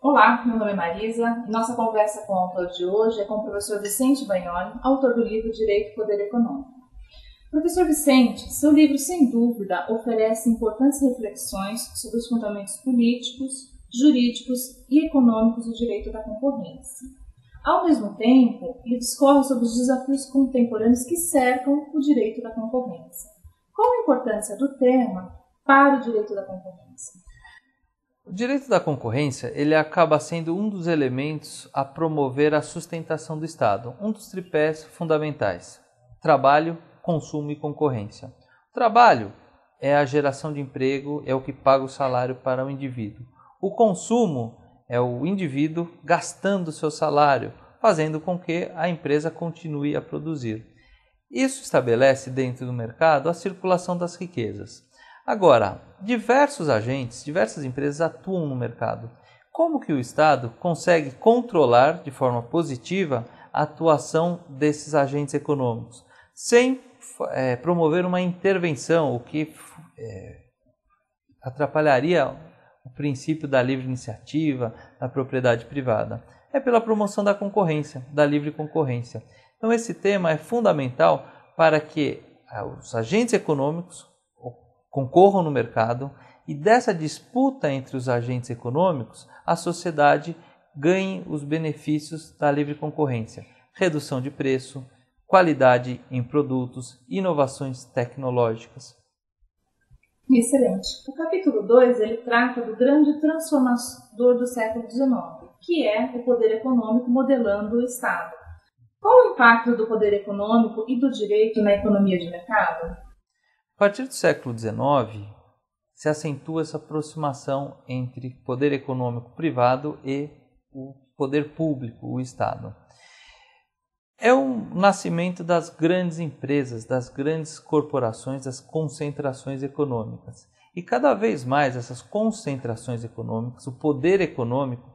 Olá, meu nome é Marisa e nossa conversa com o autor de hoje é com o professor Vicente Bagnoli, autor do livro Direito e Poder Econômico. Professor Vicente, seu livro, sem dúvida, oferece importantes reflexões sobre os fundamentos políticos, jurídicos e econômicos do direito da concorrência. Ao mesmo tempo, ele discorre sobre os desafios contemporâneos que cercam o direito da concorrência. Qual a importância do tema para o direito da concorrência? O direito da concorrência ele acaba sendo um dos elementos a promover a sustentação do Estado, um dos tripés fundamentais: trabalho, consumo e concorrência. O trabalho é a geração de emprego, é o que paga o salário para o indivíduo. O consumo é o indivíduo gastando o seu salário, fazendo com que a empresa continue a produzir. Isso estabelece dentro do mercado a circulação das riquezas. Agora, diversos agentes, diversas empresas atuam no mercado. Como que o Estado consegue controlar de forma positiva a atuação desses agentes econômicos, sem promover uma intervenção, o que atrapalharia o princípio da livre iniciativa, da propriedade privada? É pela promoção da concorrência, da livre concorrência. Então esse tema é fundamental para que os agentes econômicos concorram no mercado e dessa disputa entre os agentes econômicos, a sociedade ganhe os benefícios da livre concorrência, redução de preço, qualidade em produtos, inovações tecnológicas. Excelente. O capítulo 2 ele trata do grande transformador do século XIX, que é o poder econômico modelando o Estado. Qual o impacto do poder econômico e do direito na economia de mercado? A partir do século XIX, se acentua essa aproximação entre poder econômico privado e o poder público, o Estado. É o nascimento das grandes empresas, das grandes corporações, das concentrações econômicas. E cada vez mais essas concentrações econômicas, o poder econômico,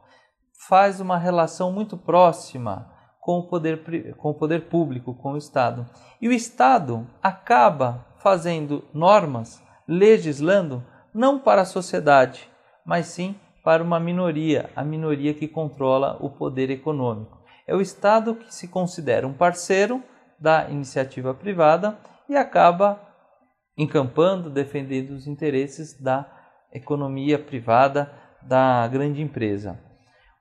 faz uma relação muito próxima com o poder público, com o Estado. E o Estado acaba fazendo normas, legislando, não para a sociedade, mas sim para uma minoria, a minoria que controla o poder econômico. É o Estado que se considera um parceiro da iniciativa privada e acaba encampando, defendendo os interesses da economia privada, da grande empresa.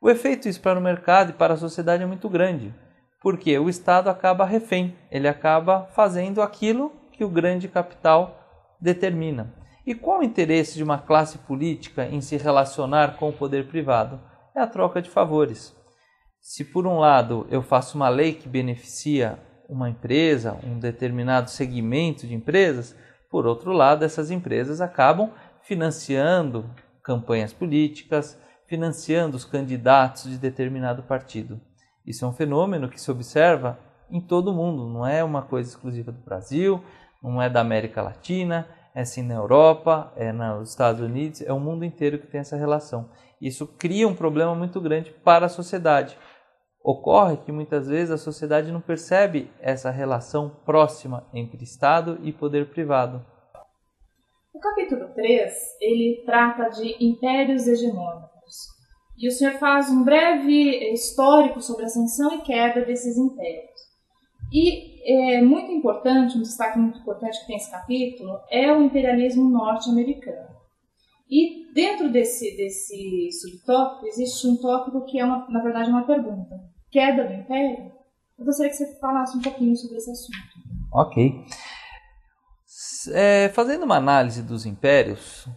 O efeito disso para o mercado e para a sociedade é muito grande, porque o Estado acaba refém, ele acaba fazendo aquilo que o grande capital determina. E qual o interesse de uma classe política em se relacionar com o poder privado? É a troca de favores. Se por um lado eu faço uma lei que beneficia uma empresa, um determinado segmento de empresas, por outro lado essas empresas acabam financiando campanhas políticas, financiando os candidatos de determinado partido. Isso é um fenômeno que se observa em todo o mundo, não é uma coisa exclusiva do Brasil, não é da América Latina, é sim na Europa, é nos Estados Unidos, é o mundo inteiro que tem essa relação. Isso cria um problema muito grande para a sociedade. Ocorre que muitas vezes a sociedade não percebe essa relação próxima entre Estado e poder privado. O capítulo 3, ele trata de impérios hegemônicos. E o senhor faz um breve histórico sobre a ascensão e queda desses impérios. E é muito importante, um destaque muito importante que tem esse capítulo, é o imperialismo norte-americano. E dentro desse subtópico existe um tópico que é, na verdade, uma pergunta. Queda do império? Eu gostaria que você falasse um pouquinho sobre esse assunto. Ok. Fazendo uma análise dos impérios,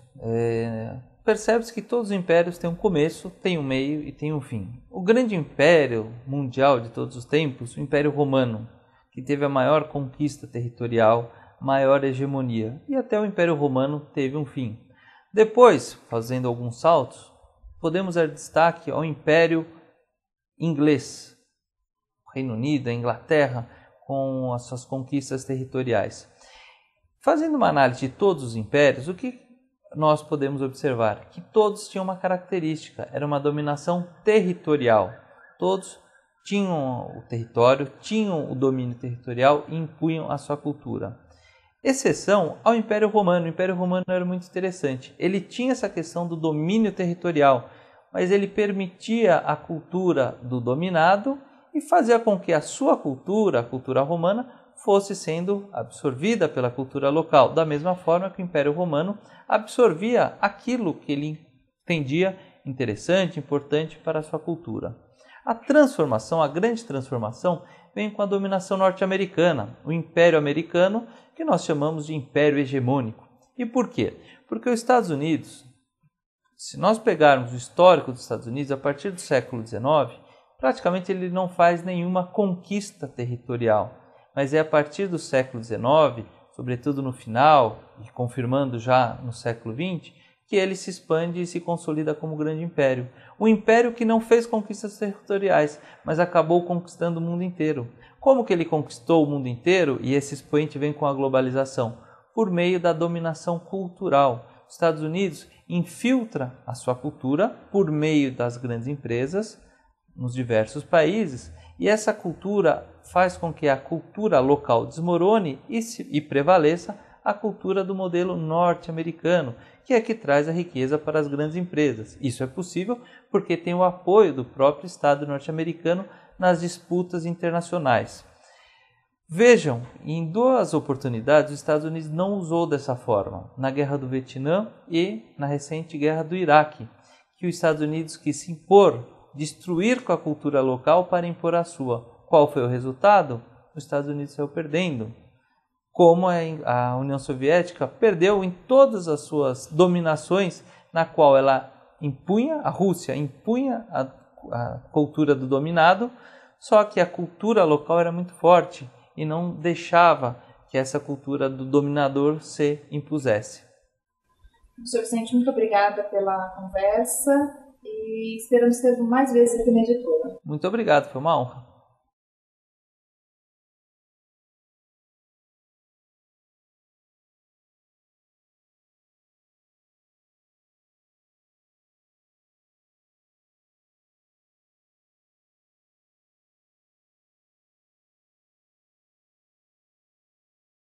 percebe-se que todos os impérios têm um começo, têm um meio e têm um fim. O grande império mundial de todos os tempos, o Império Romano, que teve a maior conquista territorial, maior hegemonia, e até o Império Romano teve um fim. Depois, fazendo alguns saltos, podemos dar destaque ao Império Inglês, o Reino Unido, a Inglaterra, com as suas conquistas territoriais. Fazendo uma análise de todos os impérios, o que nós podemos observar? Que todos tinham uma característica, era uma dominação territorial. Todos tinham o território, tinham o domínio territorial e impunham a sua cultura. Exceção ao Império Romano. O Império Romano era muito interessante. Ele tinha essa questão do domínio territorial. mas ele permitia a cultura do dominado e fazia com que a sua cultura, a cultura romana, fosse sendo absorvida pela cultura local, da mesma forma que o Império Romano absorvia aquilo que ele entendia interessante, importante para a sua cultura. A transformação, a grande transformação, vem com a dominação norte-americana, o Império Americano, que nós chamamos de Império Hegemônico. E por quê? Porque os Estados Unidos, se nós pegarmos o histórico dos Estados Unidos, a partir do século XIX, praticamente ele não faz nenhuma conquista territorial, mas é a partir do século XIX, sobretudo no final, e confirmando já no século XX, que ele se expande e se consolida como grande império. Um império que não fez conquistas territoriais, mas acabou conquistando o mundo inteiro. Como que ele conquistou o mundo inteiro? E esse expoente vem com a globalização. Por meio da dominação cultural. Os Estados Unidos infiltra a sua cultura por meio das grandes empresas nos diversos países, e essa cultura faz com que a cultura local desmorone e prevaleça a cultura do modelo norte-americano, que é que traz a riqueza para as grandes empresas. Isso é possível porque tem o apoio do próprio Estado norte-americano nas disputas internacionais. Vejam, em duas oportunidades os Estados Unidos não usou dessa forma, na Guerra do Vietnã e na recente Guerra do Iraque, que os Estados Unidos quis se impor, destruir com a cultura local para impor a sua. Qual foi o resultado? Os Estados Unidos saiu perdendo. Como a União Soviética perdeu em todas as suas dominações, na qual ela impunha, a Rússia impunha a cultura do dominado, só que a cultura local era muito forte e não deixava que essa cultura do dominador se impusesse. Professor Vicente, muito obrigada pela conversa e esperamos ter mais vezes aqui na editora. Muito obrigado, foi uma honra.